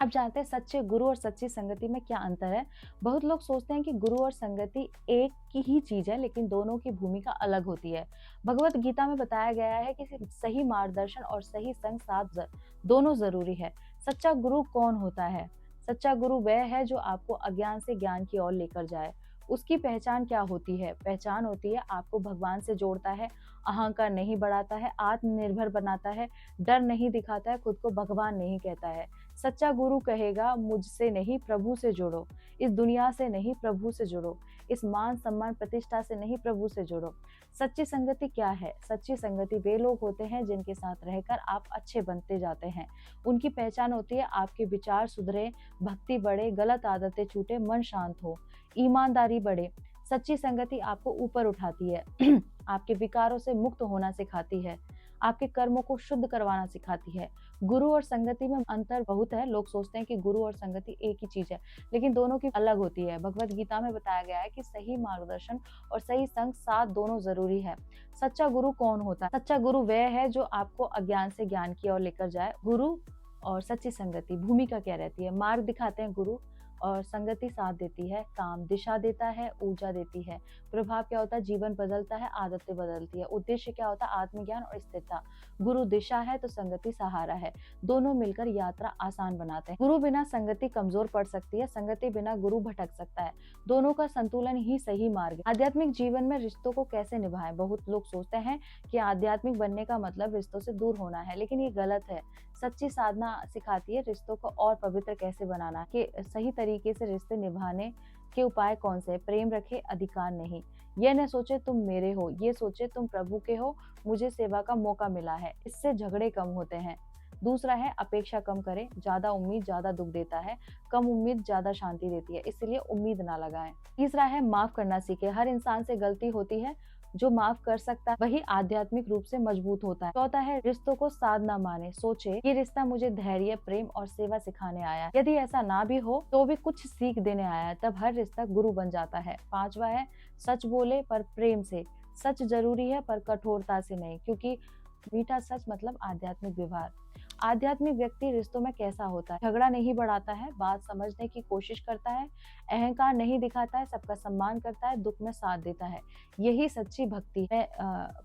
अब जानते हैं सच्चे गुरु और सच्ची संगति में क्या अंतर है। बहुत लोग सोचते हैं कि गुरु और संगति एक की ही चीज है, लेकिन दोनों की भूमिका अलग होती है। भगवत गीता में बताया गया है कि सही मार्गदर्शन और सही संग साथ दोनों जरूरी है। सच्चा गुरु कौन होता है? सच्चा गुरु वह है जो आपको अज्ञान से ज्ञान की ओर लेकर जाए। उसकी पहचान क्या होती है? पहचान होती है आपको भगवान से जोड़ता है, अहंकार नहीं बढ़ाता है, आत्मनिर्भर बनाता है, डर नहीं दिखाता है, खुद को भगवान नहीं कहता है। सच्चा गुरु कहेगा मुझसे नहीं प्रभु से जुड़ो, इस दुनिया से नहीं प्रभु से जुड़ो, इस मान सम्मान प्रतिष्ठा से नहीं प्रभु से जुड़ो। सच्ची संगति क्या है? सच्ची संगति वे लोग होते हैं जिनके साथ रहकर आप अच्छे बनते जाते हैं। उनकी पहचान होती है आपके विचार सुधरे, भक्ति बढ़े, गलत आदतें छूटे, मन शांत हो, ईमानदारी बढ़े। सच्ची संगति आपको ऊपर उठाती है आपके विकारों से मुक्त होना सिखाती है, आपके कर्मों को शुद्ध करवाना सिखाती है। गुरु और संगति में अंतर बहुत है। लोग सोचते हैं कि गुरु और संगति एक ही चीज है, लेकिन दोनों की अलग होती है। भगवत गीता में बताया गया है कि सही मार्गदर्शन और सही संग साथ दोनों जरूरी है। सच्चा गुरु कौन होता है? सच्चा गुरु वह है जो आपको अज्ञान से ज्ञान की ओर लेकर जाए। गुरु और सच्ची संगति भूमिका क्या रहती है? मार्ग दिखाते हैं गुरु, और संगति साथ देती है, काम दिशा देता है, ऊर्जा देती है। प्रभाव क्या होता है? जीवन बदलता है, आदतें बदलती है। उद्देश्य क्या होता है? आत्मज्ञान और स्थिरता। गुरु दिशा है तो संगति सहारा है, दोनों मिलकर यात्रा आसान बनाते हैं। गुरु बिना संगति कमजोर पड़ सकती है, संगति बिना गुरु भटक सकता है। दोनों का संतुलन ही सही मार्ग है। आध्यात्मिक जीवन में रिश्तों को कैसे निभाएं? बहुत लोग सोचते हैं कि आध्यात्मिक बनने का मतलब रिश्तों से दूर होना है, लेकिन ये गलत है। सच्ची साधना सिखाती है रिश्तों को और पवित्र कैसे बनाना, कि सही तरीके से रिश्ते निभाने के उपाय कौन से हैं। प्रेम रखे, अधिकार नहीं। यह न सोचे तुम मेरे हो, ये सोचे तुम प्रभु के हो, मुझे सेवा का मौका मिला है। इससे झगड़े कम होते हैं। दूसरा है अपेक्षा कम करें। ज्यादा उम्मीद ज्यादा दुख देता है, कम उम्मीद ज्यादा शांति देती है, इसलिए उम्मीद ना लगाएं। तीसरा है माफ करना सीखे। हर इंसान से गलती होती है, जो माफ कर सकता है वही आध्यात्मिक रूप से मजबूत होता है। चौथा है रिश्तों को साध ना माने। सोचे ये रिश्ता मुझे धैर्य, प्रेम और सेवा सिखाने आया। यदि ऐसा ना भी हो तो भी कुछ सीख देने आया है, तब हर रिश्ता गुरु बन जाता है। पांचवा है सच बोले पर प्रेम से। सच जरूरी है पर कठोरता से नहीं, क्योंकि मीठा सच मतलब आध्यात्मिक व्यवहार। आध्यात्मिक व्यक्ति रिश्तों में कैसा होता है? झगड़ा नहीं बढ़ाता है, बात समझने की कोशिश करता है, अहंकार नहीं दिखाता है, सबका सम्मान करता है, दुख में साथ देता है। यही सच्ची भक्ति है।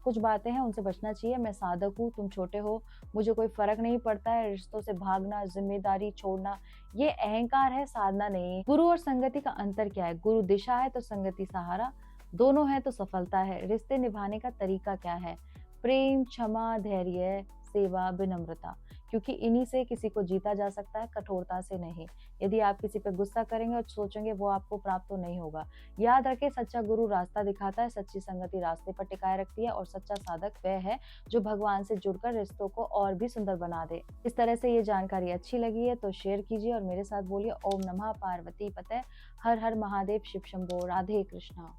कुछ बातें हैं उनसे बचना चाहिए। मैं साधक हूँ, तुम छोटे हो, मुझे कोई फर्क नहीं पड़ता है। रिश्तों से भागना, जिम्मेदारी छोड़ना, ये अहंकार है, साधना नहीं। गुरु और संगति का अंतर क्या है? गुरु दिशा है तो संगति सहारा, दोनों है तो सफलता है। रिश्ते निभाने का तरीका क्या है? प्रेम, क्षमा, धैर्य, सेवा, विनम्रता, क्योंकि इन्हीं से किसी को जीता जा सकता है, कठोरता से नहीं। यदि आप किसी पे गुस्सा करेंगे और सोचेंगे वो आपको प्राप्त तो नहीं होगा। याद रखें सच्चा गुरु रास्ता दिखाता है, सच्ची संगति रास्ते पर टिकाए रखती है, और सच्चा साधक वह है जो भगवान से जुड़कर रिश्तों को और भी सुंदर बना दे। इस तरह से ये जानकारी अच्छी लगी है तो शेयर कीजिए और मेरे साथ बोलिए ओम नमः पार्वती पते, हर हर महादेव, शिव शंभो, राधे कृष्णा।